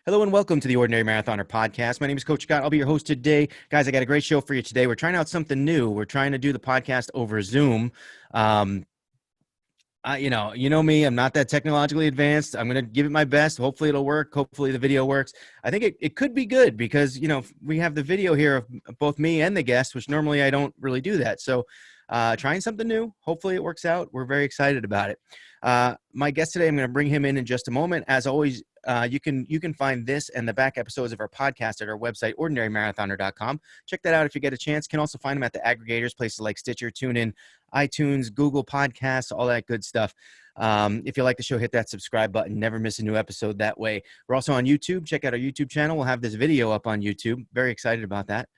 Hello and welcome to the Ordinary Marathoner podcast. My name is Coach Scott. I'll be your host today. Guys, I got a great show for you today. We're trying out something new. We're trying to do the podcast over Zoom. Um, you know me, I'm not that technologically advanced. I'm going to give it my best. Hopefully it'll work. Hopefully the video works. I think it could be good because, we have the video here of both me and the guest, which normally I don't really do that. So trying something new. Hopefully it works out. We're very excited about it. My guest today, I'm going to bring him in just a moment. As always, you can find this and the back episodes of our podcast at our website, ordinarymarathoner.com. Check that out if you get a chance. Can also find them at the aggregators, places like Stitcher, TuneIn, iTunes, Google Podcasts, all that good stuff. If you like the show, hit that subscribe button. Never miss a new episode that way. We're also on YouTube. Check out our YouTube channel. We'll have this video up on YouTube. Very excited about that.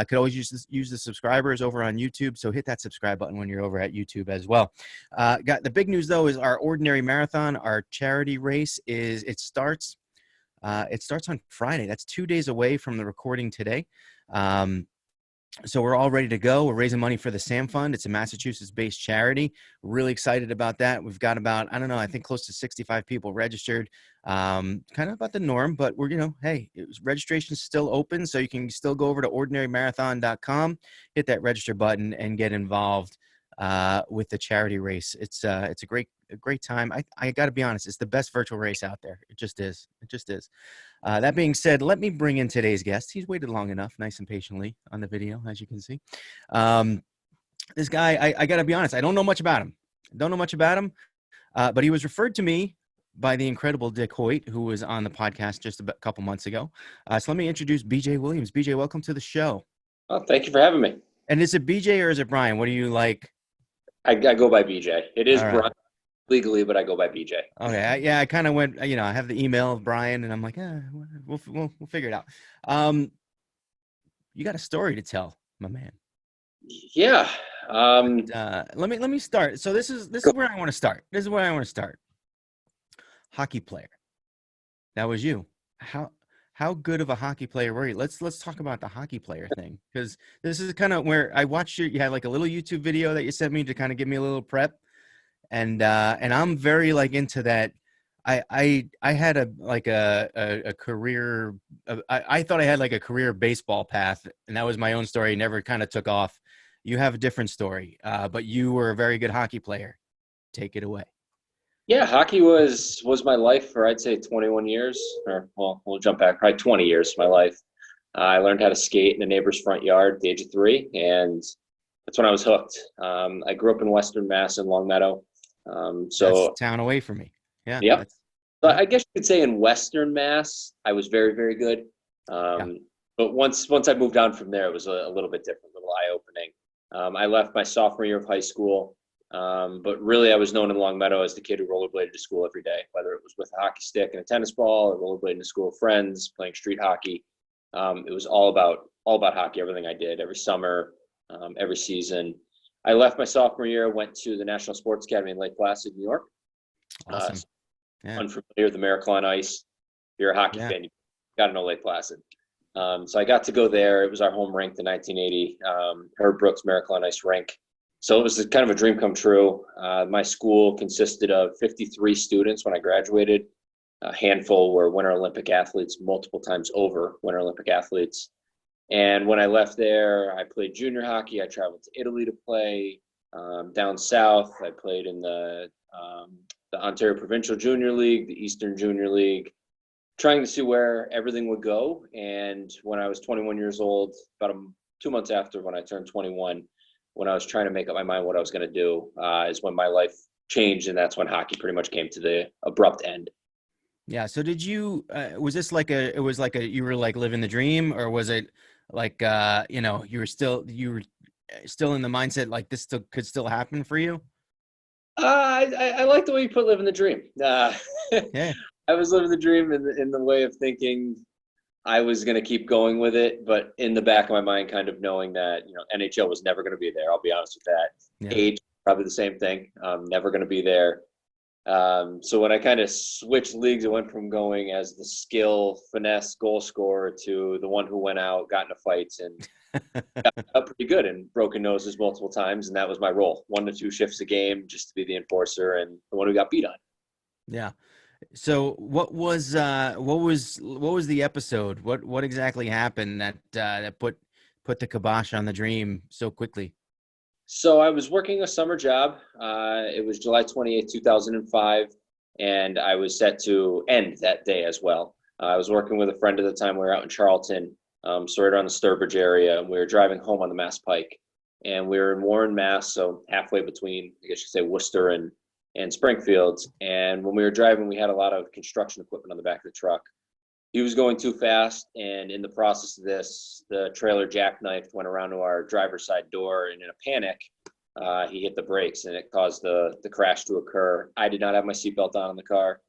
Could always use the subscribers over on YouTube, so hit that subscribe button when you're over at YouTube as well. Got the big news though is our Ordinary Marathon, our charity race starts on Friday. That's 2 days away from the recording today. So we're all ready to go. We're raising money for the SAM Fund. It's a Massachusetts-based charity. We're really excited about that. We've got about, I think close to 65 people registered. Kind of about the norm, but we're, hey, registration is still open, so you can still go over to ordinarymarathon.com, hit that register button, and get involved with the charity race. It's a great time. I got to be honest, it's the best virtual race out there. It just is. That being said, let me bring in today's guest. He's waited long enough, nice and patiently on the video, as you can see. This guy, I got to be honest, I don't know much about him. But he was referred to me by the incredible Dick Hoyt, who was on the podcast just a couple months ago. So let me introduce BJ Williams. BJ, welcome to the show. Oh, thank you for having me. And is it BJ or is it Brian? What do you like? I go by BJ. It is All right. Brian legally, but I go by BJ. Okay. I kind of went, I have the email of Brian and I'm like, we'll figure it out. You got a story to tell, my man. Yeah. Let me start. So this is where I want to start. Hockey player. That was you. How good of a hockey player were you? Let's talk about the hockey player thing, because this is kind of where I watched you had like a little YouTube video that you sent me to kind of give me a little prep, and I'm very like into that. I had a career. I thought I had like a career baseball path, and that was my own story. Never kind of took off. You have a different story, but you were a very good hockey player. Take it away. Yeah, hockey was my life for, I'd say, 21 years, or well, we'll jump back, probably 20 years of my life. I learned how to skate in a neighbor's front yard at the age of 3, and that's when I was hooked. I grew up in Western Mass in Longmeadow. So that's a town away from me. Yeah. Yep. So I guess you could say in Western Mass, I was very, very good. But once I moved on from there, it was a little bit different, a little eye-opening. I left my sophomore year of high school. But really, I was known in Longmeadow as the kid who rollerbladed to school every day, whether it was with a hockey stick and a tennis ball, or rollerblading to school with friends, playing street hockey. It was all about hockey. Everything I did, every summer, every season. I left my sophomore year, went to the National Sports Academy in Lake Placid, New York. Awesome. Unfamiliar with the Miracle on Ice. If you're a hockey fan, you got to know Lake Placid. So I got to go there. It was our home rink, the 1980 Herb Brooks Miracle on Ice rink. So it was kind of a dream come true. My school consisted of 53 students when I graduated. A handful were Winter Olympic athletes, multiple times over Winter Olympic athletes. And when I left there, I played junior hockey. I traveled to Italy to play. Down south, I played in the Ontario Provincial Junior League, the Eastern Junior League, trying to see where everything would go. And when I was 21 years old, about 2 months after when I turned 21, when I was trying to make up my mind what I was going to do, is when my life changed, and that's when hockey pretty much came to the abrupt end. Yeah. So did you? Was this like you were like living the dream, or was it like you were still in the mindset like this could still happen for you? I like the way you put living the dream. Yeah. I was living the dream in the way of thinking I was going to keep going with it, but in the back of my mind, kind of knowing that, NHL was never going to be there. I'll be honest with that. Yeah. Age, probably the same thing. Never going to be there. So when I kind of switched leagues, I went from going as the skill, finesse, goal scorer to the one who went out, got into fights, and got up pretty good and broken noses multiple times. And that was my role. 1 to 2 shifts a game just to be the enforcer and the one who got beat on. Yeah. So what was the episode? What exactly happened that put the kibosh on the dream so quickly? So I was working a summer job. It was July 28th, 2005, and I was set to end that day as well. I was working with a friend at the time. We were out in Charlton, so right around the Sturbridge area, and we were driving home on the Mass Pike. And we were in Warren, Mass, so halfway between, I guess you could say, Worcester and Springfield. And when we were driving, we had a lot of construction equipment on the back of the truck. He was going too fast, and in the process of this, the trailer jackknifed, went around to our driver's side door, and in a panic, he hit the brakes, and it caused the crash to occur. I did not have my seatbelt on in the car,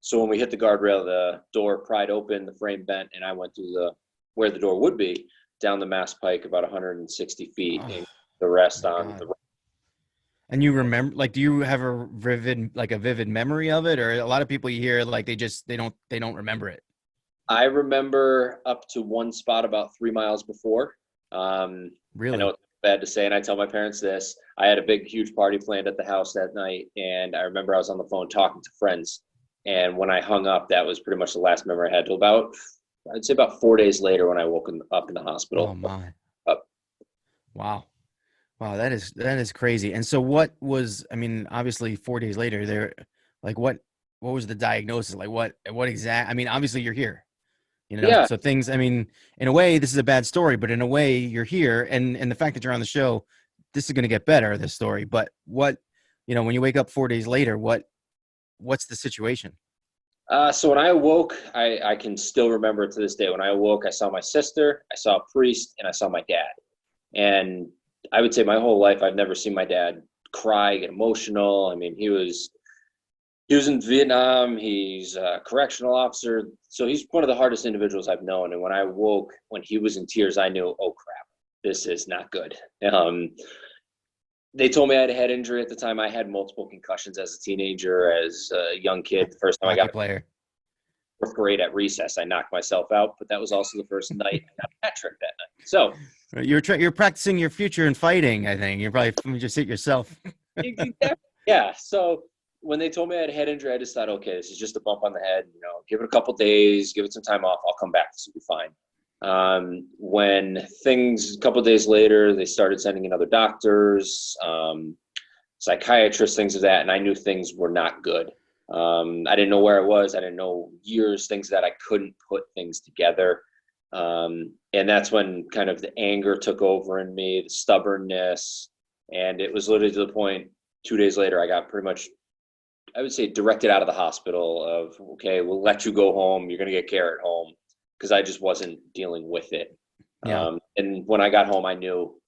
so when we hit the guardrail, the door pried open, the frame bent, and I went through the where the door would be down the Mass Pike about 160 feet, Oh and the rest my on God. the. And you remember, like, do you have a vivid memory of it? Or a lot of people you hear, like, they don't remember it. I remember up to one spot about 3 miles before. I know Really? it's bad to say, and I tell my parents this. I had a big, huge party planned at the house that night, and I remember I was on the phone talking to friends. And when I hung up, that was pretty much the last memory I had. Till about, I'd say about 4 days later, when I woke up in the Oh hospital. my. Up. Wow. Wow, that is crazy. And so what was, I mean, obviously 4 days later, there, like what was the diagnosis? Like what exact, I mean, obviously you're here, Yeah, so things, I mean, in a way, this is a bad story, but in a way you're here. And the fact that you're on the show, this is going to get better, this story. But when you wake up 4 days later, what's the situation? so when I awoke, I can still remember it to this day. When I awoke, I saw my sister, I saw a priest, and I saw my dad. And I would say my whole life, I've never seen my dad cry, get emotional. I mean, he was in Vietnam. He's a correctional officer, so he's one of the hardest individuals I've known. And when I woke, when he was in tears, I knew, oh crap, this is not good. Um, they told me I had a head injury at the time. I had multiple concussions as a teenager, as a young kid. The first time I Hockey got player. fourth grade at recess, I knocked myself out, but that was also the first night I got a hat trick that night. So Right, you're practicing your future in fighting, I think. You're probably just hit yourself. exactly. Yeah. So when they told me I had a head injury, I just thought, okay, this is just a bump on the head. Give it a couple days, give it some time off. I'll come back. This will be fine. When things a couple days later, they started sending in other doctors, psychiatrists, things of that, and I knew things were not good. I didn't know where I was. I didn't know years, things that I couldn't put things together. And that's when kind of the anger took over in me, the stubbornness, and it was literally to the point 2 days later, I got pretty much, I would say, directed out of the hospital of, okay, we'll let you go home. You're going to get care at home, because I just wasn't dealing with it. Yeah. And when I got home, I knew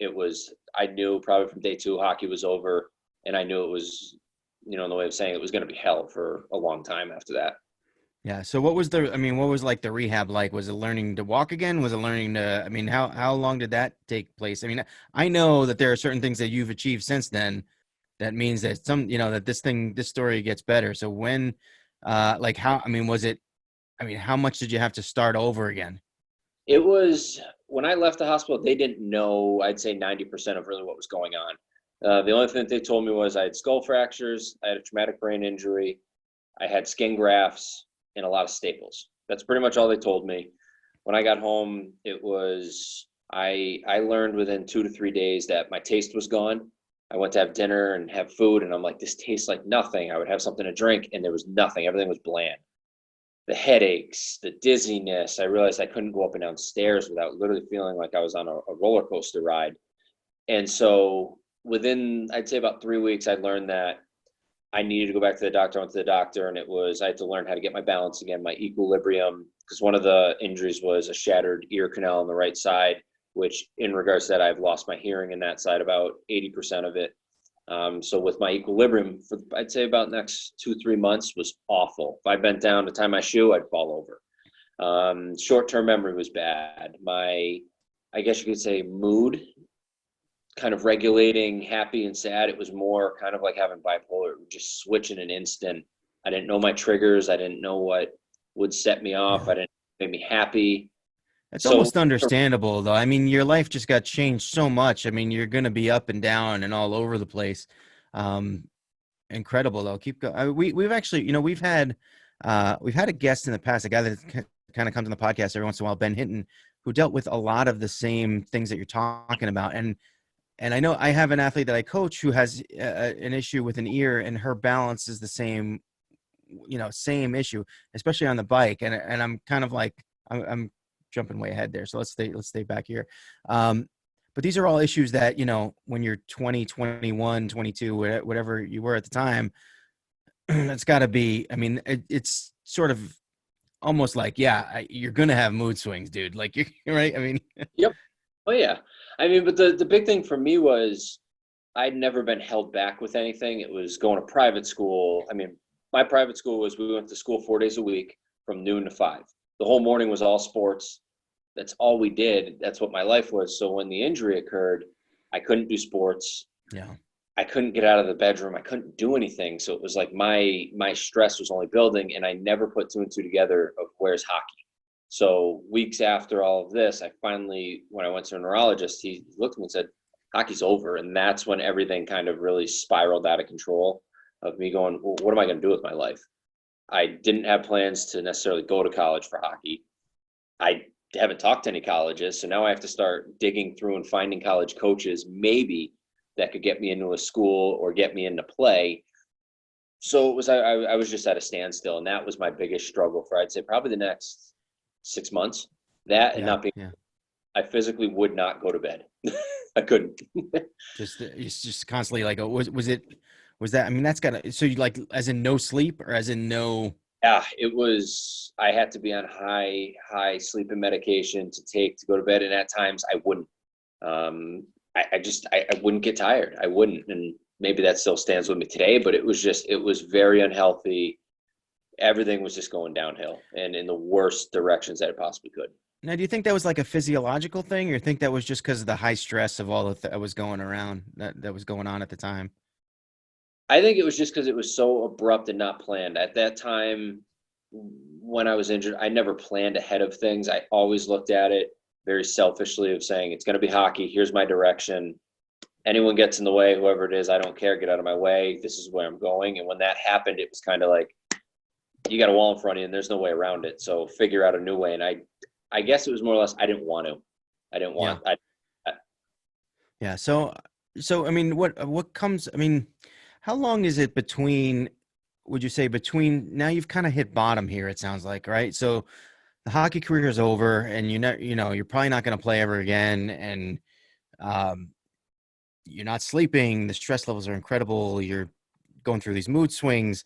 probably from day two, hockey was over. And I knew it was, in the way of saying, it was going to be hell for a long time after that. Yeah. So what was like the rehab like? Was it learning to walk again? Was it learning to, I mean, how long did that take place? I mean, I know that there are certain things that you've achieved since then that means that that this story gets better. So when, like how, I mean, how much did you have to start over again? It was when I left the hospital, they didn't know, I'd say 90% of really what was going on. The only thing that they told me was I had skull fractures, I had a traumatic brain injury, I had skin grafts, and a lot of staples. That's pretty much all they told me. When I got home, it was I learned within 2 to 3 days that my taste was gone. I went to have dinner and have food, and I'm like, this tastes like nothing. I would have something to drink, and there was nothing. Everything was bland. The headaches, the dizziness. I realized I couldn't go up and down stairs without literally feeling like I was on a roller coaster ride. And so within, I'd say about 3 weeks, I learned that I needed to go back to the doctor. I went to the doctor, and I had to learn how to get my balance again, my equilibrium, because one of the injuries was a shattered ear canal on the right side, which in regards to that, I've lost my hearing in that side, about 80% of it. So with my equilibrium for, I'd say about next 2, 3 months was awful. If I bent down to tie my shoe, I'd fall over. Short-term memory was bad. I guess you could say mood, kind of regulating happy and sad. It was more kind of like having bipolar. It would just switch in an instant. I didn't know my triggers. I didn't know what would set me off. I didn't make me happy. It's So almost understandable though. I mean, your life just got changed so much. I mean, you're going to be up and down and all over the place. Um, Incredible though. Keep going. We've actually, we've had we've had a guest in the past, a guy that kind of comes on the podcast every once in a while, Ben Hinton, who dealt with a lot of the same things that you're talking about. And I know I have an athlete that I coach who has an issue with an ear, and her balance is the same, same issue, especially on the bike. And I'm kind of like, I'm jumping way ahead there. So let's stay back here. But these are all issues that, when you're 20, 21, 22, whatever you were at the time, it's got to be, I mean, it's sort of almost like, you're going to have mood swings, dude. Like, you're right. I mean, Yep. Oh yeah. I mean, but the big thing for me was I'd never been held back with anything. It was going to private school. I mean, my private school was, we went to school 4 days a week from noon to 5. The whole morning was all sports. That's all we did. That's what my life was. So when the injury occurred, I couldn't do sports. yeah. I couldn't get out of the bedroom. I couldn't do anything. So it was like my stress was only building, and I never put two and two together of where's hockey. So weeks after all of this, I finally, when I went to a neurologist, he looked at me and said, hockey's over. And that's when everything kind of really spiraled out of control of me going, well, what am I going to do with my life? I didn't have plans to necessarily go to college for hockey. I haven't talked to any colleges. So now I have to start digging through and finding college coaches, maybe that could get me into a school or get me into play. So it was, I was just at a standstill. And that was my biggest struggle for, I'd say, probably the next 6 months. That and not being, I physically would not go to bed. I couldn't. It's just constantly like, was that, I mean, that's gotta, so you like, as in no sleep or as in no? Yeah, it was, I had to be on high sleeping medication to take to go to bed. And at times I wouldn't. I wouldn't get tired. I wouldn't. And maybe that still stands with me today, but it was very unhealthy. Everything was just going downhill and in the worst directions that it possibly could. Now, do you think that was like a physiological thing, or you think that was just because of the high stress of all that was going around, that was going on at the time? I think it was just because it was so abrupt and not planned. At that time, when I was injured, I never planned ahead of things. I always looked at it very selfishly of saying, it's going to be hockey. Here's my direction. Anyone gets in the way, whoever it is, I don't care. Get out of my way. This is where I'm going. And when that happened, it was kind of like, you got a wall in front of you and there's no way around it. So figure out a new way. And I guess it was more or less, I didn't want to. I didn't want. Yeah. So I mean, what comes? I mean, how long is it between? Would you say between now? You've kind of hit bottom here. It sounds like, right? So the hockey career is over, and you're probably not going to play ever again, and you're not sleeping. The stress levels are incredible. You're going through these mood swings.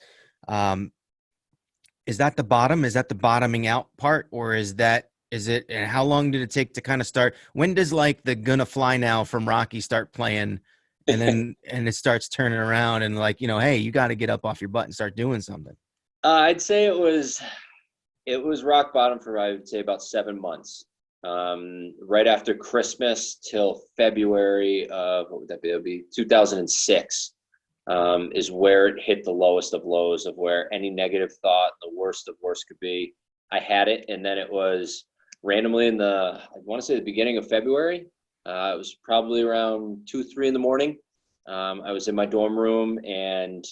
Is that the bottom? Is that the bottoming out part, or is it? And how long did it take to kind of start? When does like the "Gonna Fly Now" from Rocky start playing, and then and it starts turning around and like, hey, you got to get up off your butt and start doing something? I'd say it was rock bottom for, I would say, about 7 months. Right after Christmas till February of, what would that be? It would be 2006. Is where it hit the lowest of lows, of where any negative thought, the worst of worst could be. I had it, and then it was randomly I want to say the beginning of February. It was probably around 2, 3 in the morning. I was in my dorm room, and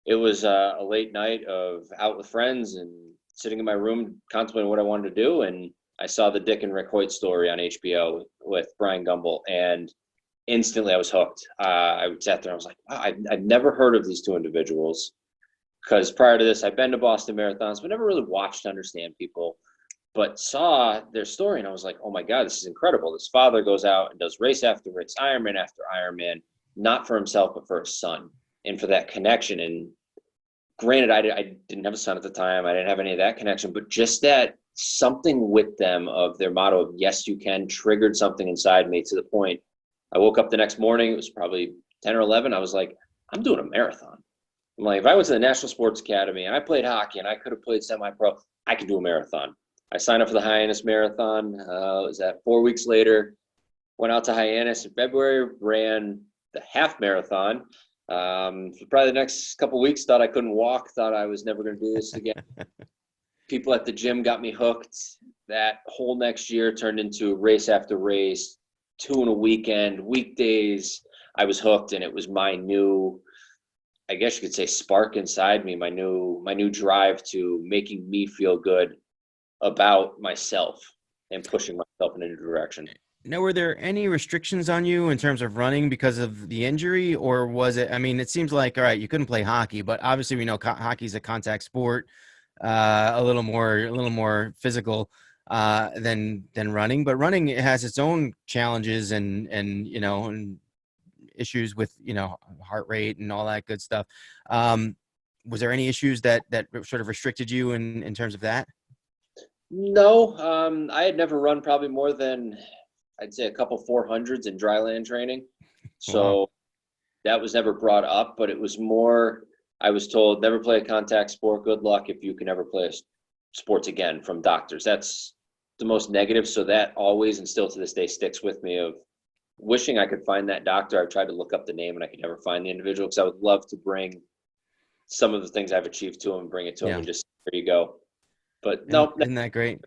it was a late night of out with friends and sitting in my room contemplating what I wanted to do. And I saw the Dick and Rick Hoyt story on HBO with Brian Gumbel, and instantly I was hooked. I sat there and I was like, wow, I've never heard of these two individuals, because prior to this, I've been to Boston marathons, but never really watched to understand people, but saw their story. And I was like, oh my God, this is incredible. This father goes out and does race after race, Ironman after Ironman, not for himself, but for his son and for that connection. And granted, I didn't have a son at the time. I didn't have any of that connection, but just that something with them of their motto of yes, you can, triggered something inside me to the point I woke up the next morning. It was probably 10 or 11. I was like, I'm doing a marathon. I'm like, if I went to the National Sports Academy and I played hockey and I could have played semi-pro, I could do a marathon. I signed up for the Hyannis Marathon. It was 4 weeks later, went out to Hyannis in February, ran the half marathon. For probably the next couple of weeks, thought I couldn't walk, thought I was never going to do this again. People at the gym got me hooked. That whole next year turned into race after race, 2 in a weekend, weekdays. I was hooked, and it was my new I guess you could say, spark inside me, my new drive to making me feel good about myself and pushing myself in a new direction. Now, were there any restrictions on you in terms of running because of the injury, or was it? I mean, it seems like all right, you couldn't play hockey, but obviously we know hockey's a contact sport, a little more physical than running. But running has its own challenges and and issues with heart rate and all that good stuff. Um, was there any issues that sort of restricted you in terms of that? No, I had never run probably more than, I'd say, a couple 400s in dry land training. Wow. So that was never brought up, but it was more, I was told, never play a contact sport. Good luck if you can ever play sports again, from doctors. That's the most negative. So that always, and still to this day, sticks with me, of wishing I could find that doctor. I've tried to look up the name and I could never find the individual, because I would love to bring some of the things I've achieved to him and bring it to him Yeah. and just, there you go. But And no, isn't that great?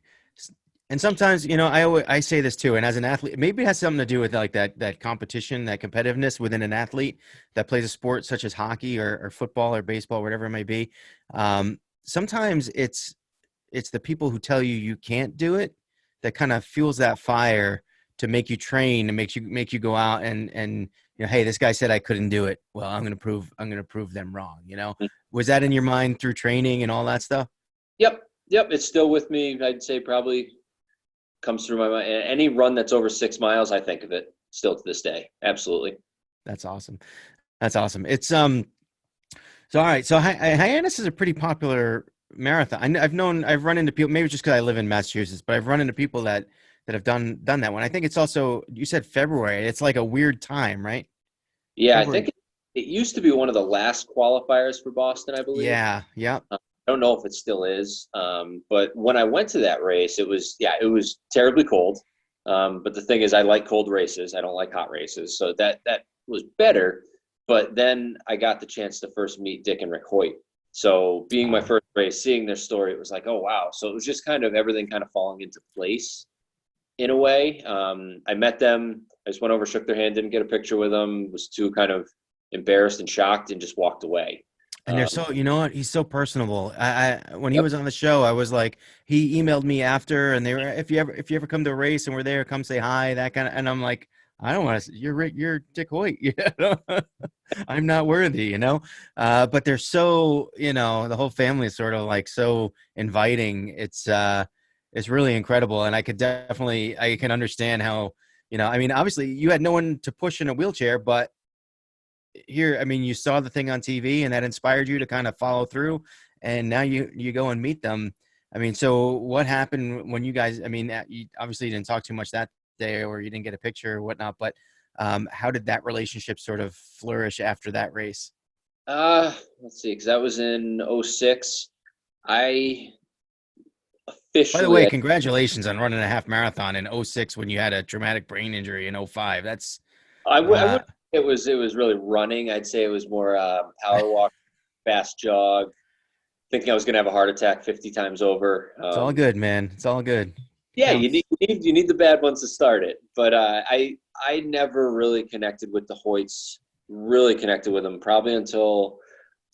And sometimes, I say this too, and as an athlete, maybe it has something to do with like that competition, that competitiveness within an athlete that plays a sport such as hockey or football or baseball, whatever it may be. Sometimes it's the people who tell you you can't do it that kind of fuels that fire to make you train and make you go out and hey, this guy said I couldn't do it. Well, I'm gonna prove them wrong. Was that in your mind through training and all that stuff? yep, yep, it's still with me. I'd say probably comes through my mind. Any run that's over 6 miles, I think of it still to this day. Absolutely. That's awesome. That's awesome. It's so all right. So Hyannis is a pretty popular marathon. I've run into people, maybe just because I live in Massachusetts, but I've run into people that have done that one. I think it's also, you said February. It's like a weird time, right? Yeah, I think February. it used to be one of the last qualifiers for Boston, I believe. Yeah. Yeah. I don't know if it still is, but when I went to that race, it was terribly cold. But the thing is, I like cold races. I don't like hot races, so that was better. But then I got the chance to first meet Dick and Rick Hoyt. So being my Uh, first race, seeing their story, it was like, oh wow. So it was just kind of everything kind of falling into place in a way. I met them. I just went over, shook their hand, didn't get a picture with them. Was too kind of embarrassed and shocked, and just walked away. and they're Um, so, you know what? He's so personable. When he yep. was on the show, I was like, he emailed me after, and they were, if you ever come to a race and we're there, come say hi, that kind of. And I'm like, I don't want to. You're Dick Hoyt. I'm not worthy. But they're so, the whole family is sort of like so inviting. It's really incredible. And I can understand how, I mean, obviously you had no one to push in a wheelchair, but here, I mean, you saw the thing on TV and that inspired you to kind of follow through. And now you go and meet them. I mean, so what happened when you guys, I mean, you obviously didn't talk too much that day or you didn't get a picture or whatnot, but how did that relationship sort of flourish after that race? Let's see, because that was in '06. I By the officially, way, congratulations on running a half marathon in '06 when you had a traumatic brain injury in '05. That's I uh, would, it was really running. I'd say it was more power walk, fast jog, thinking I was going to have a heart attack 50 times over. it's all good, man. It's all good. It Yeah, you counts. need, you need the bad ones to start it. But I never really connected with the Hoyts. Really connected with them probably until,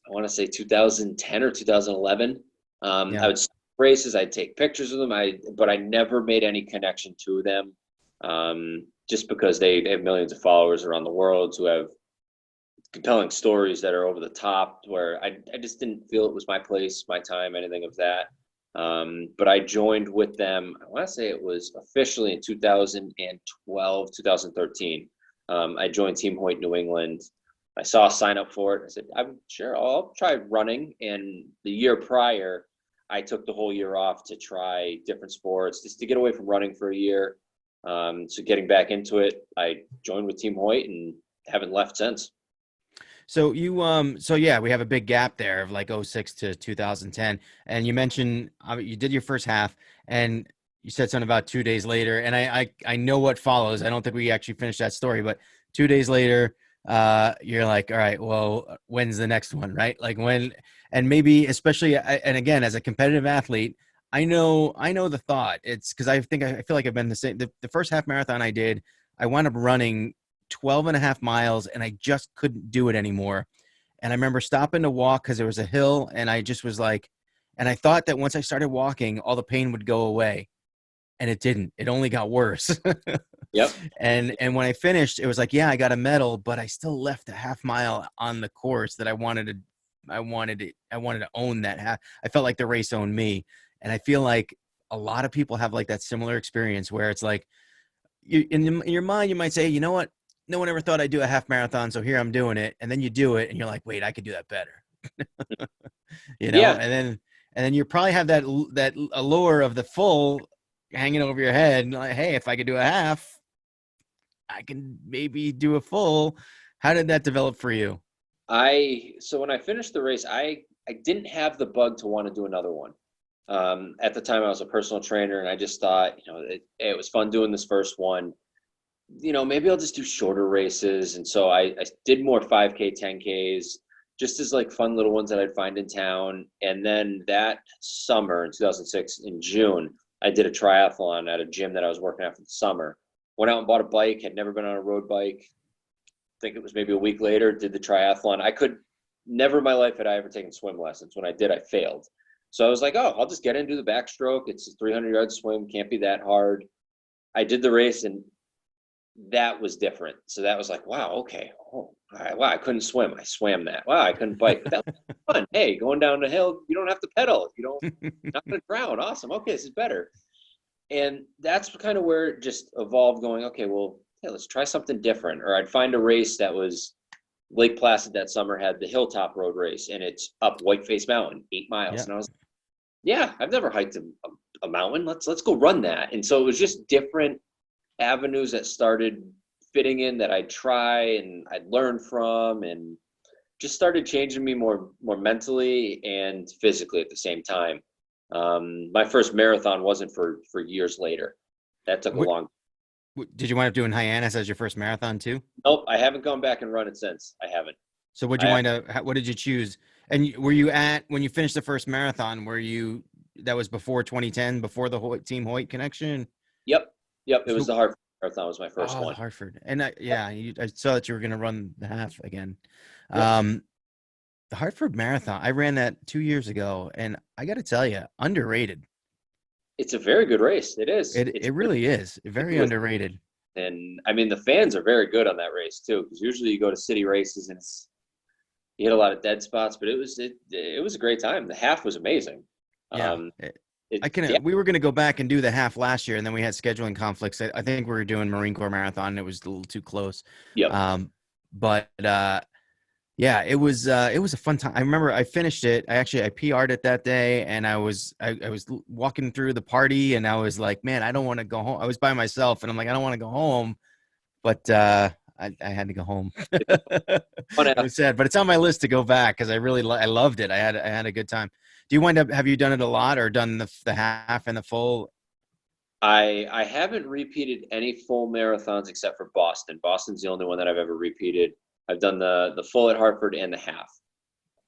I want to say, 2010 or 2011. I Yeah. would start races, I'd take pictures of them. But I never made any connection to them, just because they have millions of followers around the world who have compelling stories that are over the top. Where I just didn't feel it was my place, my time, anything of that. But I joined with them. I want to say it was officially in 2012, 2013. I joined Team Hoyt New England. I saw a sign up for it. I said, I'm sure I'll try running. And the year prior, I took the whole year off to try different sports, just to get away from running for a year. So getting back into it, I joined with Team Hoyt and haven't left since. So yeah, we have a big gap there of like '06 to 2010. And you mentioned you did your first half and you said something about 2 days later. And I know what follows. I don't think we actually finished that story, but 2 days later, you're like, all right, well, when's the next one? Right. Like when, and maybe especially, and again, as a competitive athlete, I know the thought. It's because I feel like I've been the same. The first half marathon I did, I wound up running 12 and a half miles and I just couldn't do it anymore. And I remember stopping to walk because there was a hill, and I just was like, and I thought that once I started walking, all the pain would go away, and it didn't. It only got worse. Yep. And when I finished, it was like, yeah, I got a medal, but I still left a half mile on the course that I wanted to. I wanted to own that half. I felt like the race owned me, and I feel like a lot of people have like that similar experience where it's like, you in your mind, you might say, you know what? No one ever thought I'd do a half marathon, so here I'm doing it. And then you do it, and you're like, wait, I could do that better. Yeah. And then you probably have that allure of the full hanging over your head. Like, hey, if I could do a half, I can maybe do a full. How did that develop for you? So when I finished the race, I didn't have the bug to want to do another one. At the time, I was a personal trainer, and I just thought, it was fun doing this first one. Maybe I'll just do shorter races. And so I did more 5K, 10Ks, just as like fun little ones that I'd find in town. And then that summer in 2006, in June, I did a triathlon at a gym that I was working at for the summer. Went out and bought a bike, had never been on a road bike. I think it was maybe a week later, did the triathlon. Never in my life had I ever taken swim lessons. When I did, I failed. So I was like, oh, I'll just get into the backstroke. It's a 300-yard swim, can't be that hard. I did the race, and that was different. So that was like, wow, okay. Oh, all right. Wow, I couldn't swim. I swam that. Wow, I couldn't bike. But that was fun. Hey, going down the hill, you don't have to pedal. You're not going to drown. Awesome. Okay, this is better. And that's kind of where it just evolved, going, okay, well, hey, let's try something different. Or I'd find a race that was Lake Placid that summer had the Hilltop Road race, and it's up Whiteface Mountain, 8 miles. Yeah. And I was, yeah, I've never hiked a mountain. Let's go run that. And so it was just different avenues that started fitting in that I'd try and I'd learn from, and just started changing me more mentally and physically at the same time. My first marathon wasn't for years later. That took a What, long. did you wind up doing Hyannis as your first marathon too? Nope, I haven't gone back and run it since. I haven't. So what'd you wind up? What did you choose? And were you at when you finished the first marathon? Were you that was before 2010, before the Team Hoyt connection? Yep. It was So, the Hartford Marathon was my first the one. Hartford, and I saw that you were going to run the half again. Yep. The Hartford Marathon, I ran that 2 years ago, and I got to tell you, underrated. It's a very good race. It is. It really is very underrated. And I mean, the fans are very good on that race too, because usually you go to city races and you hit a lot of dead spots, but it was a great time. The half was amazing. Yeah. Yeah. We were going to go back and do the half last year, and then we had scheduling conflicts. I think we were doing Marine Corps Marathon, and it was a little too close. Yep. But yeah, it was a fun time. I remember I finished it. I PR'd it that day, and I was walking through the party, and I was like, man, I don't want to go home. I was by myself, and I'm like, I don't want to go home, but I had to go home. It was sad, but it's on my list to go back because I loved it. I had a good time. Do you have you done it a lot, or done the half and the full? I haven't repeated any full marathons except for Boston. Boston's the only one that I've ever repeated. I've done the full at Hartford and the half.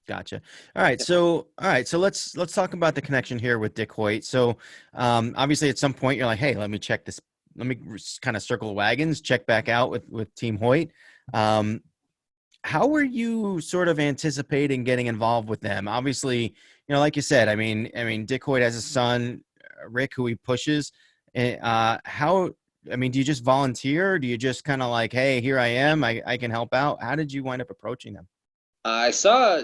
Gotcha. All right. So let's talk about the connection here with Dick Hoyt. So obviously at some point you're like, hey, let me check this. Let me kind of circle the wagons, check back out with Team Hoyt. How were you sort of anticipating getting involved with them? Obviously, like you said, I mean, Dick Hoyt has a son, Rick, who he pushes. Do you just volunteer? Or do you just kind of like, hey, here I am, I can help out? How did you wind up approaching them? I saw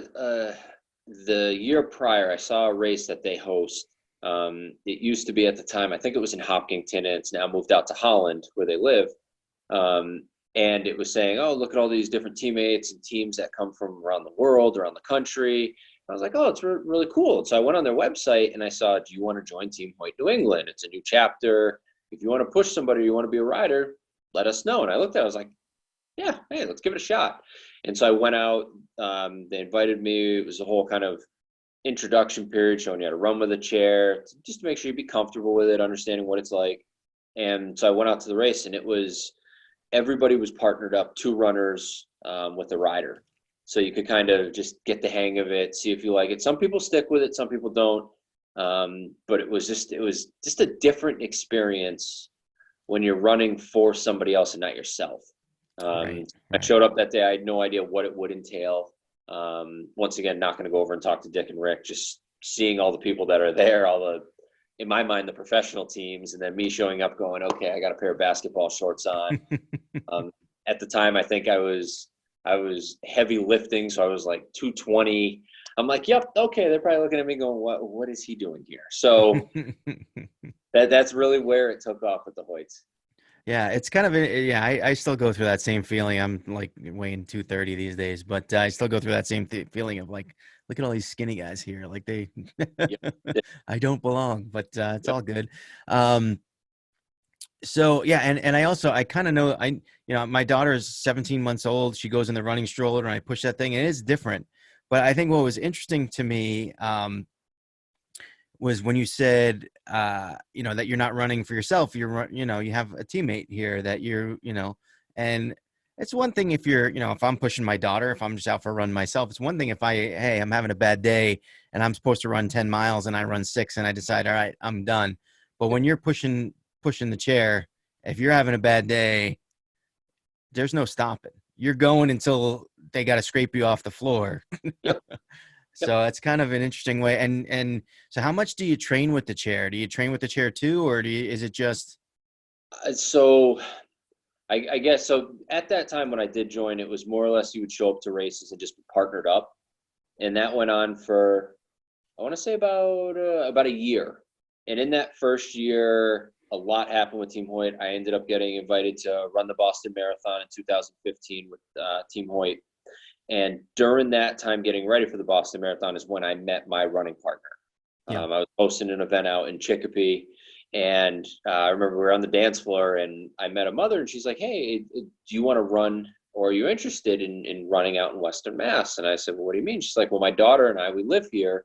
the year prior, I saw a race that they host. It used to be at the time, I think it was in Hopkinton, and it's now moved out to Holland where they live. And it was saying, oh, look at all these different teammates and teams that come from around the world, around the country. I was like, oh, it's really cool. So I went on their website and I saw, do you want to join Team Hoyt New England? It's a new chapter. If you want to push somebody, or you want to be a rider, let us know. And I looked at it, I was like, yeah, hey, let's give it a shot. And so I went out, they invited me. It was a whole kind of introduction period, showing you how to run with a chair, just to make sure you be comfortable with it, understanding what it's like. And so I went out to the race, and everybody was partnered up, 2 runners with a rider. So you could kind of just get the hang of it, see if you like it. Some people stick with it, some people don't. But it was just a different experience when you're running for somebody else and not yourself. Right. I showed up that day. I had no idea what it would entail. Once again, not going to go over and talk to Dick and Rick, just seeing all the people that are there, in my mind, the professional teams, and then me showing up going, okay, I got a pair of basketball shorts on. At the time, I think I was heavy lifting, so I was like 220. I'm like, yep, okay. They're probably looking at me going, what is he doing here? So that's really where it took off with the Hoyts. Yeah, it's kind of I still go through that same feeling. I'm like weighing 230 these days, but I still go through that same feeling of like, look at all these skinny guys here. Like Yep. I don't belong, but it's all good. So yeah, and I kind of know my daughter is 17 months old. She goes in the running stroller and I push that thing, and it is different. But I think what was interesting to me was when you said, that you're not running for yourself. You have a teammate here that and it's one thing if if I'm pushing my daughter, if I'm just out for a run myself, it's one thing if I'm having a bad day and I'm supposed to run 10 miles and I run 6 and I decide, all right, I'm done. But when you're pushing the chair, if you're having a bad day, there's no stopping. You're going until they got to scrape you off the floor. Yep. Yep. So it's kind of an interesting way. And so how much do you train with the chair? Do you train with the chair too, or is it just? So I guess so. At that time when I did join, it was more or less you would show up to races and just be partnered up, and that went on for I want to say about a year. And in that first year, a lot happened with Team Hoyt. I ended up getting invited to run the Boston Marathon in 2015 with Team Hoyt. And during that time, getting ready for the Boston Marathon is when I met my running partner. Yeah. I was hosting an event out in Chicopee, and I remember we were on the dance floor, and I met a mother, and she's like, "Hey, do you want to run, or are you interested in running out in Western Mass?" And I said, "Well, what do you mean?" She's like, "Well, my daughter and I, we live here.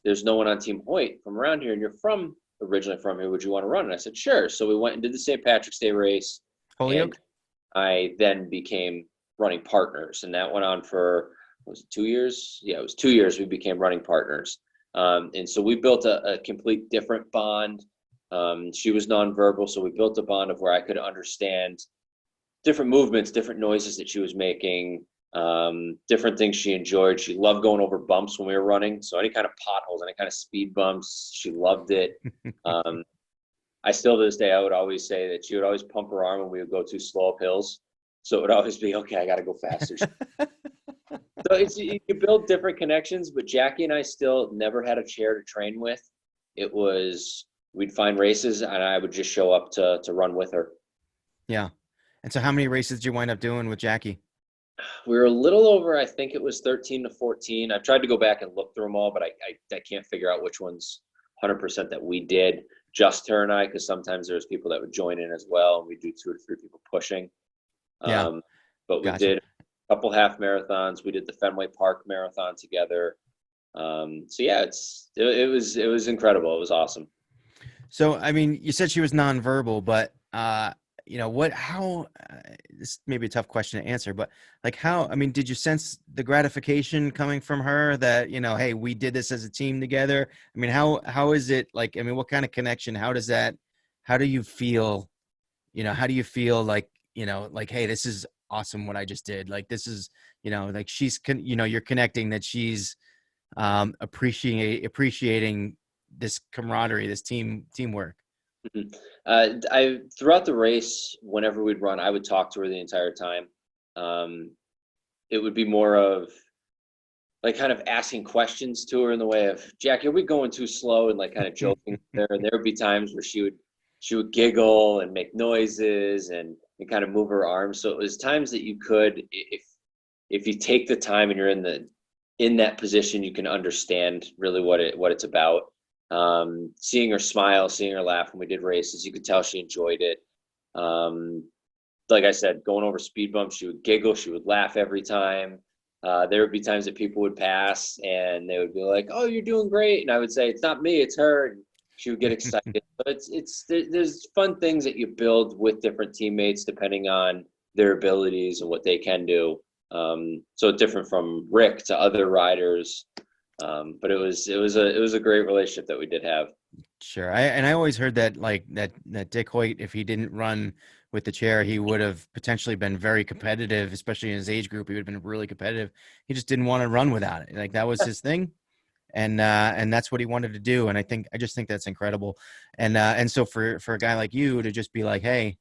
There's no one on Team Hoyt from around here, and you're originally from here. Would you want to run?" And I said, "Sure." So we went and did the St. Patrick's Day race, Holyoke? and I then became running partners, and that went on for was it 2 years? Yeah, it was 2 years. We became running partners, and so we built a complete different bond. She was nonverbal, so we built a bond of where I could understand different movements, different noises that she was making, different things she enjoyed. She loved going over bumps when we were running, so any kind of potholes, any kind of speed bumps, she loved it. I still to this day, I would always say that she would always pump her arm when we would go too slow up hills. So it would always be, okay, I got to go faster. So you build different connections, but Jackie and I still never had a chair to train with. It was, we'd find races and I would just show up to run with her. Yeah. And so how many races did you wind up doing with Jackie? We were a little over, I think it was 13 to 14. I've tried to go back and look through them all, but I can't figure out which ones 100% that we did. Just her and I, because sometimes there's people that would join in as well, and we do 2 or 3 people pushing. Yeah. But we did a couple half marathons. We did the Fenway Park Marathon together. So yeah, it was incredible. It was awesome. So I mean, you said she was nonverbal, but this may be a tough question to answer, but like did you sense the gratification coming from her that, hey, we did this as a team together? I mean, how is it like, what kind of connection, how do you feel, how do you feel like, like, hey, this is awesome what I just did. Like, this is, like you're connecting that she's appreciating this camaraderie, this teamwork. Mm-hmm. I throughout the race, whenever we'd run, I would talk to her the entire time. It would be more of like kind of asking questions to her in the way of, Jackie, are we going too slow? And like kind of joking there. And there would be times where she would giggle and make noises and kind of move her arms. So it was times that you could, if you take the time and you're in that position, you can understand really what it's about. Seeing her smile, seeing her laugh when we did races, you could tell she enjoyed it. Like I said, going over speed bumps, she would giggle, she would laugh every time. There would be times that people would pass and they would be like, "Oh, you're doing great," and I would say, "It's not me, it's her." And she would get excited. But there's fun things that you build with different teammates depending on their abilities and what they can do. So different from Rick to other riders. But it was a great relationship that we did have. Sure. I always heard that like that Dick Hoyt, if he didn't run with the chair, he would have potentially been very competitive, especially in his age group. He would have been really competitive. He just didn't want to run without it. Like that was his thing. And that's what he wanted to do. And I just think that's incredible. And so for a guy like you to just be like, hey,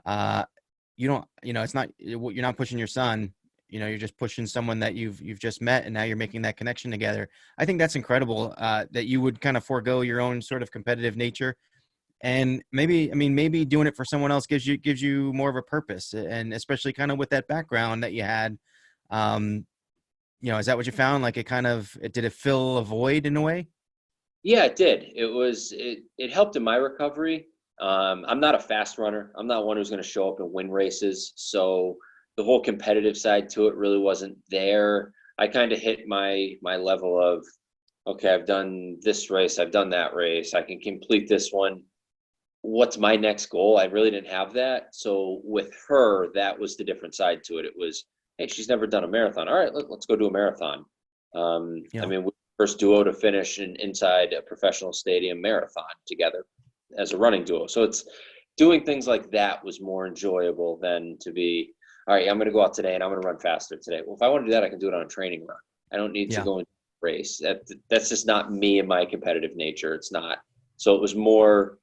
uh, you don't, it's not, you're not pushing your son, you're just pushing someone that you've just met, and now you're making that connection together. I think that's incredible, that you would kind of forego your own sort of competitive nature. And maybe doing it for someone else gives you more of a purpose, and especially kind of with that background that you had. um is that what you found? Like did it fill a void in a way? Yeah, it did. It helped in my recovery. I'm not a fast runner. I'm not one who's going to show up and win races. So the whole competitive side to it really wasn't there. I kind of hit my level of, okay, I've done this race, I've done that race, I can complete this one. What's my next goal? I really didn't have that. So with her, that was the different side to it. It was, hey, she's never done a marathon. All right, let's go do a marathon. Yeah. We first duo to finish inside a professional stadium marathon together as a running duo. So it's doing things like that was more enjoyable than to be, all right, I'm going to go out today and I'm going to run faster today. Well, if I want to do that, I can do it on a training run. I don't need to Yeah. go and race. That's just not me and my competitive nature. It's not. So it was more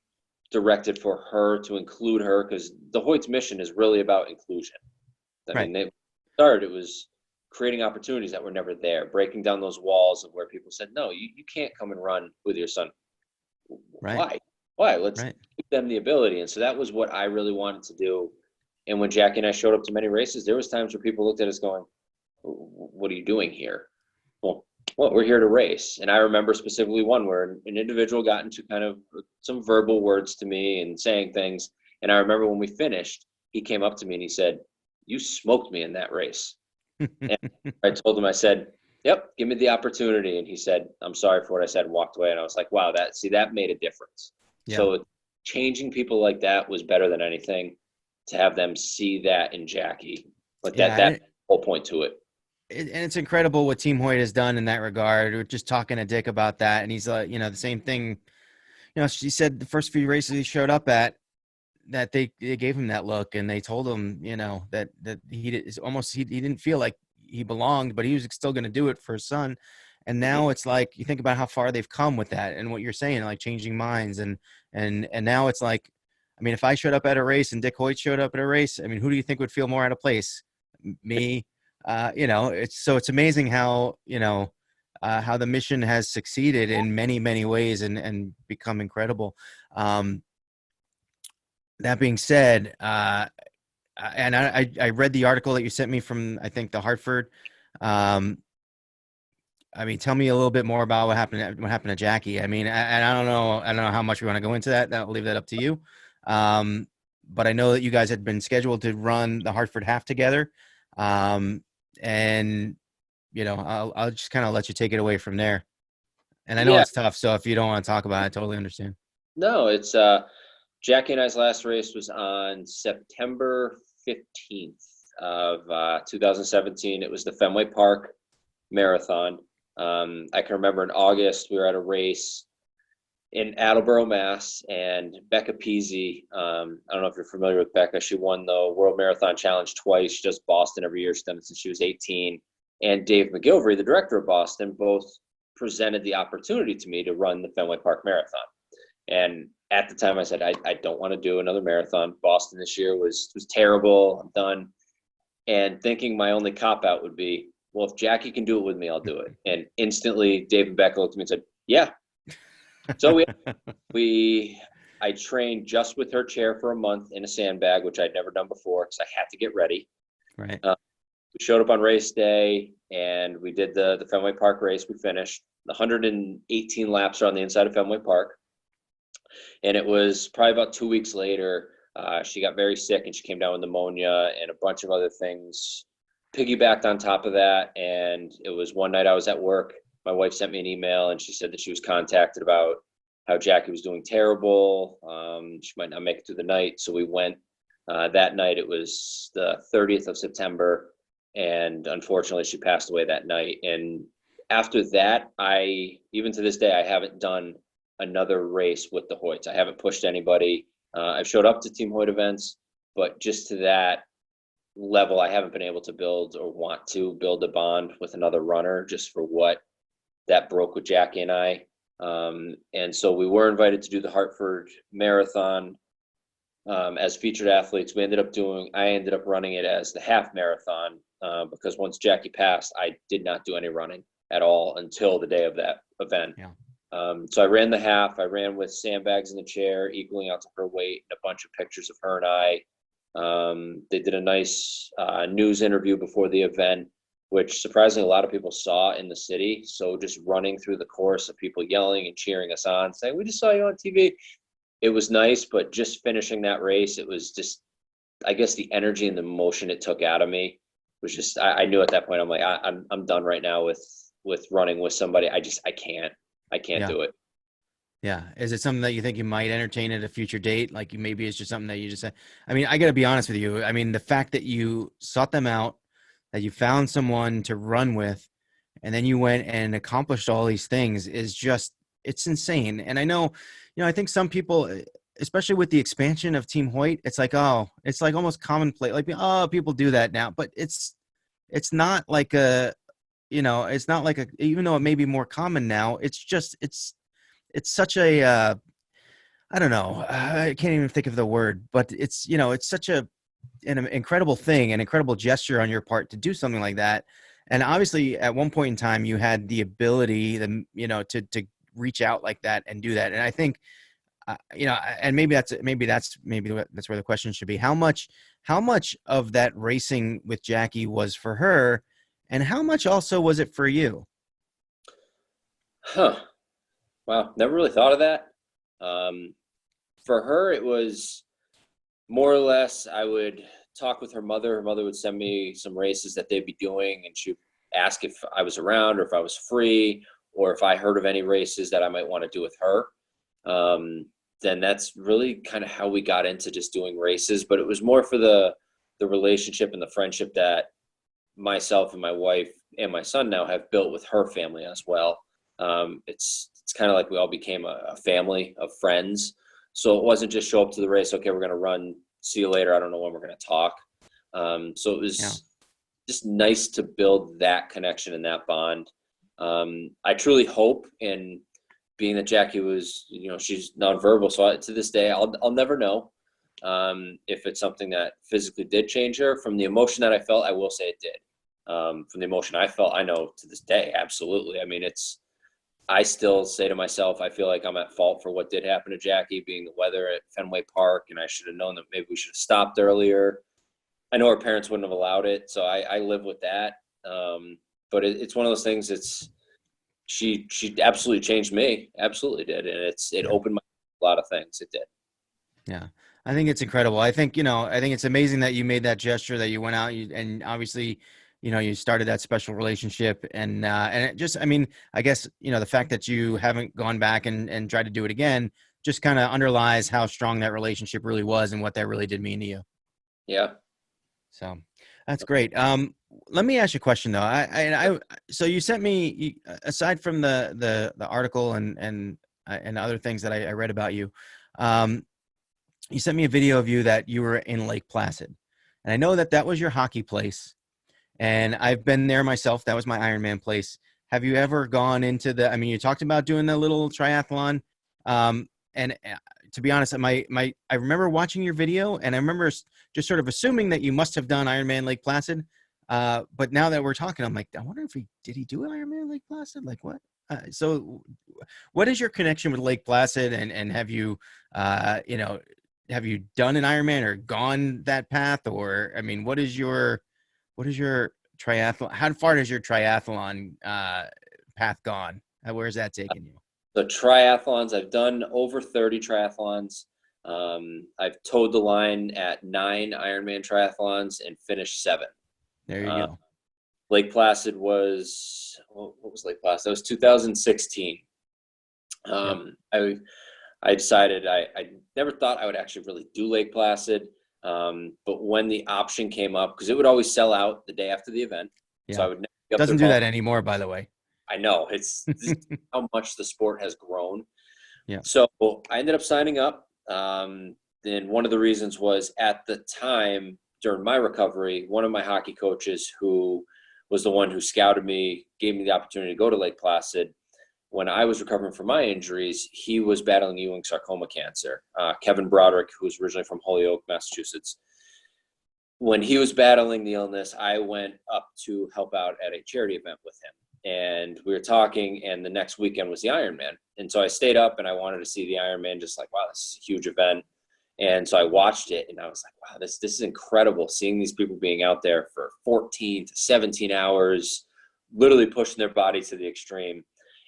directed for her, to include her, because the Hoyt's mission is really about inclusion. Right. They started, it was creating opportunities that were never there, breaking down those walls of where people said, no, you can't come and run with your son. Right. Why? Let's Right. give them the ability. And so that was what I really wanted to do. And when Jackie and I showed up to many races, there was times where people looked at us going, what are you doing here? Well, we're here to race. And I remember specifically one where an individual got into kind of some verbal words to me and saying things. And I remember when we finished, he came up to me and he said, you smoked me in that race. And I told him, I said, yep, give me the opportunity. And he said, I'm sorry for what I said, and walked away. And I was like, wow, that made a difference. Yeah. So changing people like that was better than anything, to have them see that in Jackie. Like Yeah. that whole point to it. And it's incredible what Team Hoyt has done in that regard. We're just talking to Dick about that, and he's the same thing. She said the first few races he showed up at, that they gave him that look, and they told him, that he didn't feel like he belonged, but he was still going to do it for his son. And now it's like, you think about how far they've come with that, and what you're saying, like changing minds, and now it's like, if I showed up at a race and Dick Hoyt showed up at a race, who do you think would feel more out of place? Me. It's amazing how the mission has succeeded in many, many ways, and become incredible. That being said, and I read the article that you sent me from, I think, the Hartford. Tell me a little bit more about what happened to Jackie. And I don't know how much we want to go into that. I'll leave that up to you. But I know that you guys had been scheduled to run the Hartford half together. And I'll just kind of let you take it away from there. And I know Yeah, it's tough, so if you don't want to talk about it, I totally understand. no, it's Jackie and I's last race was on September 15th of 2017. It was the Fenway Park Marathon. I can remember in August, we were at a race in Attleboro, Mass, and Becca Peasy. I don't know if you're familiar with Becca. She won the World Marathon Challenge twice. She does Boston every year. She's done it since she was 18. And Dave McGilvery, the director of Boston, both presented the opportunity to me to run the Fenway Park Marathon. And at the time I said, I don't want to do another marathon. Boston this year was terrible. I'm done. And thinking my only cop out would be, well, if Jackie can do it with me, I'll do it. And instantly Dave and Becca looked at me and said, yeah. So I trained just with her chair for a month in a sandbag, which I'd never done before because I had to get ready. Right. We showed up on race day and we did the Fenway Park race. We finished. The 118 laps are on the inside of Fenway Park. And it was probably about 2 weeks later, she got very sick and she came down with pneumonia and a bunch of other things piggybacked on top of that. And it was one night I was at work. My wife sent me an email and she said that she was contacted about how Jackie was doing terrible. She might not make it through the night. So we went that night. It was the 30th of September. And unfortunately, she passed away that night. And after that, even to this day, I haven't done another race with the Hoyts. I haven't pushed anybody. I've showed up to Team Hoyt events, but just to that level, I haven't been able to build or want to build a bond with another runner just for what that broke with Jackie and I. And so we were invited to do the Hartford Marathon as featured athletes. I ended up running it as the half marathon because once Jackie passed, I did not do any running at all until the day of that event. Yeah. So I ran the half. I ran with sandbags in the chair, equaling out to her weight, and a bunch of pictures of her and I. They did a nice news interview before the event, which surprisingly a lot of people saw in the city. So just running through the course of people yelling and cheering us on, saying, "We just saw you on TV." It was nice, but just finishing that race, it was just, I guess the energy and the emotion it took out of me was just, I knew at that point, I'm like, I'm done right now with running with somebody. I can't do it. Yeah. Is it something that you think you might entertain at a future date? Like maybe it's just something that you just said, I mean, I got to be honest with you. I mean, the fact that you sought them out, that you found someone to run with, and then you went and accomplished all these things is just, it's insane. And I know, I think some people, especially with the expansion of Team Hoyt, it's like, oh, it's like almost commonplace. Like, oh, people do that now, but it's not like it's not like even though it may be more common now, it's just, it's such a, I don't know, I can't even think of the word, but it's, it's such an incredible thing, an incredible gesture on your part to do something like that. And obviously at one point in time you had the ability, to reach out like that and do that. And I think, and maybe that's where the question should be. How much of that racing with Jackie was for her, and how much also was it for you? Huh. Wow. Never really thought of that. For her, it was more or less, I would talk with her mother. Her mother would send me some races that they'd be doing, and she'd ask if I was around or if I was free or if I heard of any races that I might want to do with her. Then that's really kind of how we got into just doing races. But it was more for the relationship and the friendship that myself and my wife and my son now have built with her family as well. It's kind of like we all became a family of friends. So it wasn't just show up to the race, okay, we're going to run, see you later, I don't know when we're going to talk. So it was just nice to build that connection and that bond. I truly hope, and being that Jackie was, she's nonverbal, so to this day, I'll never know if it's something that physically did change her. From the emotion that I felt, I will say it did. From the emotion I felt, I know to this day, absolutely. I mean, I still say to myself, I feel like I'm at fault for what did happen to Jackie, being the weather at Fenway Park, and I should have known that maybe we should have stopped earlier. I know her parents wouldn't have allowed it, so I live with that. But it's one of those things. She absolutely changed me, absolutely did, and it opened a lot of things. It did. Yeah, I think it's incredible. I think it's amazing that you made that gesture, that you went out and obviously, you started that special relationship, and it just, I mean, I guess, the fact that you haven't gone back and tried to do it again just kind of underlies how strong that relationship really was and what that really did mean to you. Yeah. So that's great. Let me ask you a question though. So you sent me, aside from the article and other things that I read about you, you sent me a video of you that you were in Lake Placid, and I know that was your hockey place. And I've been there myself. That was my Ironman place. Have you ever gone into I mean, you talked about doing the little triathlon. And to be honest, I remember watching your video, and I remember just sort of assuming that you must have done Ironman Lake Placid. But now that we're talking, I'm like, I wonder if did he do Ironman Lake Placid? Like what? So what is your connection with Lake Placid? And have you, have you done an Ironman or gone that path? Or, I mean, what is your triathlon? How far has your triathlon path gone? Where's that taken you? So triathlons, I've done over 30 triathlons. I've towed the line at 9 Ironman triathlons and finished 7. There you go. Lake Placid what was Lake Placid? That was 2016. I decided I never thought I would actually really do Lake Placid. But when the option came up, because it would always sell out the day after the event. Yeah. So I would never get Doesn't do that anymore, by the way. I know. It's how much the sport has grown. Yeah. So I ended up signing up. Then one of the reasons was at the time during my recovery, one of my hockey coaches who was the one who scouted me, gave me the opportunity to go to Lake Placid. When I was recovering from my injuries, he was battling Ewing sarcoma cancer. Kevin Broderick, who was originally from Holyoke, Massachusetts. When he was battling the illness, I went up to help out at a charity event with him. And we were talking, and the next weekend was the Ironman. And so I stayed up and I wanted to see the Ironman, just like, wow, this is a huge event. And so I watched it and I was like, wow, this is incredible, seeing these people being out there for 14 to 17 hours, literally pushing their body to the extreme.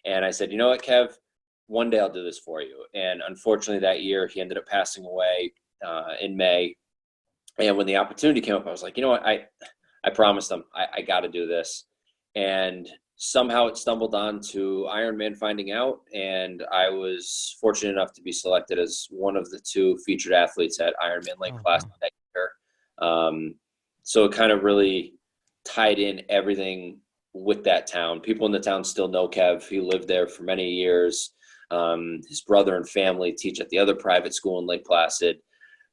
And I said, you know what, Kev, one day I'll do this for you. And unfortunately that year he ended up passing away in May. And when the opportunity came up, I was like, you know what, I promised them I got to do this. And somehow it stumbled on to Ironman finding out, and I was fortunate enough to be selected as one of the 2 featured athletes at Ironman Lake Placid that year. So it kind of really tied in everything with that town. People in the town still know Kev. He lived there for many years. His brother and family teach at the other private school in Lake Placid.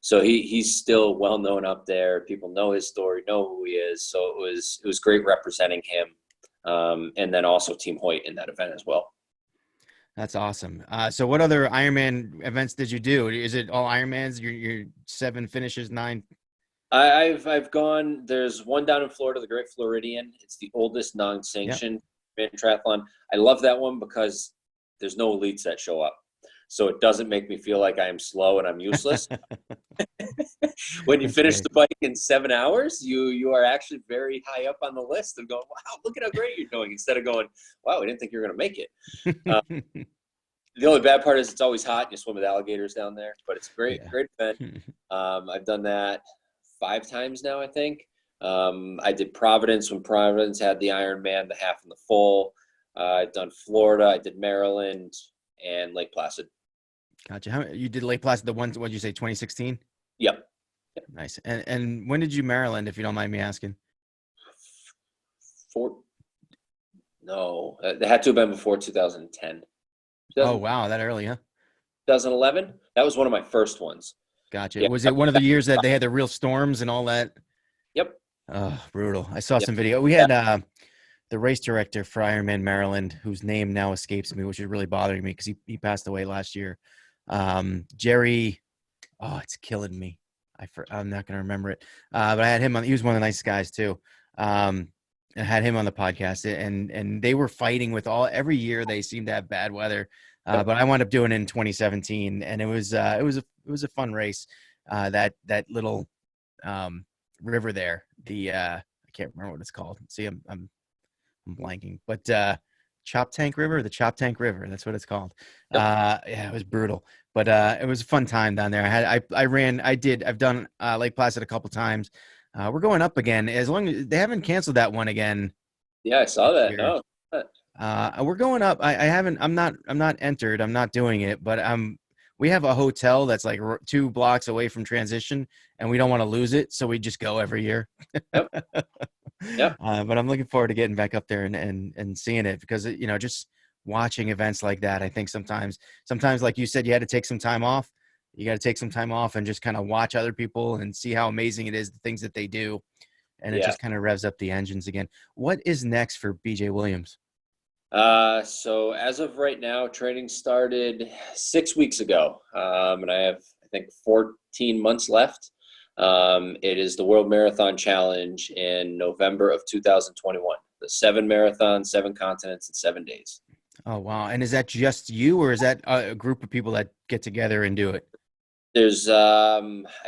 So he's still well known up there. People know his story, know who he is. So it was great representing him. And then also Team Hoyt in that event as well. That's awesome. So what other Ironman events did you do? Is it all Ironmans? Your 7 finishes, 9? I've gone. There's one down in Florida, the Great Floridian. It's the oldest non-sanctioned triathlon. I love that one because there's no elites that show up. So it doesn't make me feel like I am slow and I'm useless. When you finish the bike in 7 hours, you are actually very high up on the list of going, wow, look at how great you're doing, instead of going, wow, I didn't think you were going to make it. The only bad part is it's always hot and you swim with alligators down there, but it's a great event. I've done that 5 times now, I think. I did Providence when Providence had the Ironman, the half and the full. I've done Florida, I did Maryland, and Lake Placid. Gotcha. You did Lake Placid, the ones, what did you say, 2016? Yep. Nice. And when did you Maryland, if you don't mind me asking? No, it had to have been before 2010. Oh, wow. That early, huh? 2011. That was one of my first ones. Gotcha. Yeah. Was it one of the years that they had the real storms and all that? Yep. Oh, brutal. I saw some video. We had the race director for Ironman Maryland, whose name now escapes me, which is really bothering me because he passed away last year. Jerry, oh, it's killing me. I'm not going to remember it. But I had him on. He was one of the nicest guys too. I had him on the podcast, and they were fighting with every year. They seemed to have bad weather, but I wound up doing it in 2017, and it was a fun race. That little river there, I can't remember what it's called. See, I'm blanking, but the Chop Tank River, that's what it's called. Yeah, it was brutal, but it was a fun time down there. I've done Lake Placid a couple times. We're going up again, as long as they haven't canceled that one again. Yeah, I saw that. No. We're going up. I'm not entered. I'm not doing it, but we have a hotel that's like 2 blocks away from transition, and we don't want to lose it, so we just go every year. Yep. Yeah. But I'm looking forward to getting back up there and seeing it, because just watching events like that, I think sometimes like you said, you had to take some time off. You got to take some time off and just kind of watch other people and see how amazing it is, the things that they do, and it just kind of revs up the engines again. What is next for BJ Williams? So as of right now, training started 6 weeks ago, and I have, I think, 14 months left. It is the World Marathon Challenge in November of 2021. The 7 marathons, 7 continents, in 7 days. Oh, wow. And is that just you, or is that a group of people that get together and do it? There's, I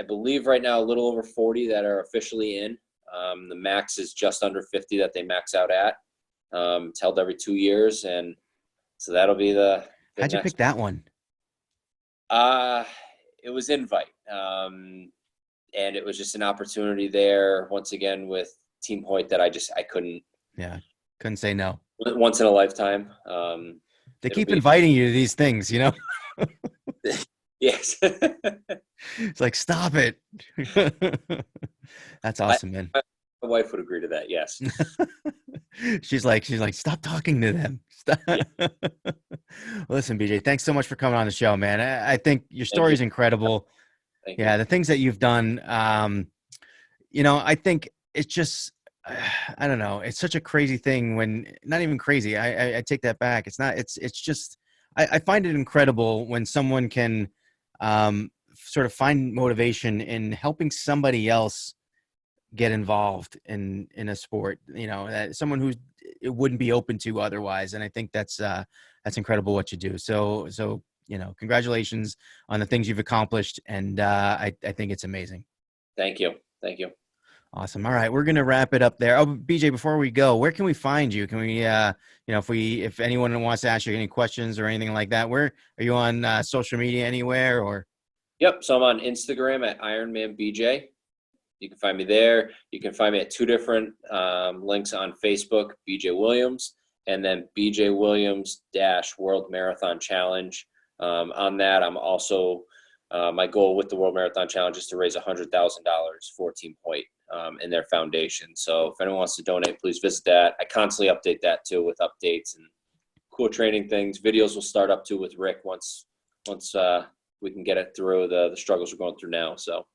believe right now, a little over 40 that are officially in. The max is just under 50 that they max out at. It's held every 2 years, and so that'll be the How'd you pick that one? It was invite. And it was just an opportunity there, once again, with Team Hoyt, that I couldn't say no. Once in a lifetime. They keep inviting you to these things, Yes. It's like, stop it. That's awesome, man. My wife would agree to that. Yes. She's like, stop talking to them. Stop. Listen, BJ, thanks so much for coming on the show, man. I think your Thank story you. is incredible. Thank you. Yeah, the things that you've done, I think it's just, I don't know. It's such a crazy thing when, not even crazy. I take that back. It's not, it's just, I find it incredible when someone can sort of find motivation in helping somebody else get involved in a sport, that someone who it wouldn't be open to otherwise. And I think that's incredible what you do. So, congratulations on the things you've accomplished. And I think it's amazing. Thank you. Thank you. Awesome. All right. We're going to wrap it up there. Oh, BJ, before we go, where can we find you? Can we, if anyone wants to ask you any questions or anything like that, where are you on social media anywhere or? Yep. So I'm on Instagram at IronmanBJ. You can find me there. You can find me at two different links on Facebook, BJ Williams, and then BJ Williams World Marathon Challenge. On that, I'm also, my goal with the World Marathon Challenge is to raise $100,000 for Team Hoyt in their foundation. So if anyone wants to donate, please visit that. I constantly update that too with updates and cool training things. Videos will start up too with Rick once we can get it through the struggles we're going through now. So.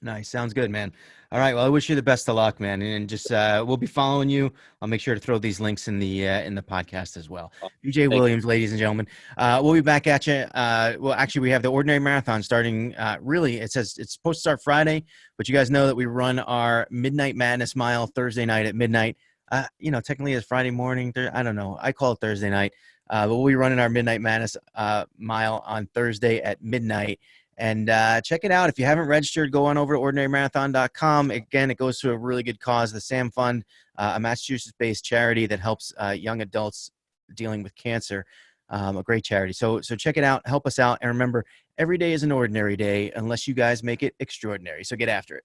Nice. Sounds good, man. All right. Well, I wish you the best of luck, man. And just we'll be following you. I'll make sure to throw these links in the podcast as well. BJ Thank you. Williams, ladies and gentlemen. We'll be back at you. Well, actually, we have the Ordinary Marathon starting. Really, it says it's supposed to start Friday, but you guys know that we run our Midnight Madness Mile Thursday night at midnight. Technically it's Friday morning. I don't know. I call it Thursday night. But we'll be running our Midnight Madness mile on Thursday at midnight. And check it out. If you haven't registered, go on over to ordinarymarathon.com. Again, it goes to a really good cause, the SAM Fund, a Massachusetts-based charity that helps young adults dealing with cancer. A great charity. So check it out. Help us out. And remember, every day is an ordinary day unless you guys make it extraordinary. So get after it.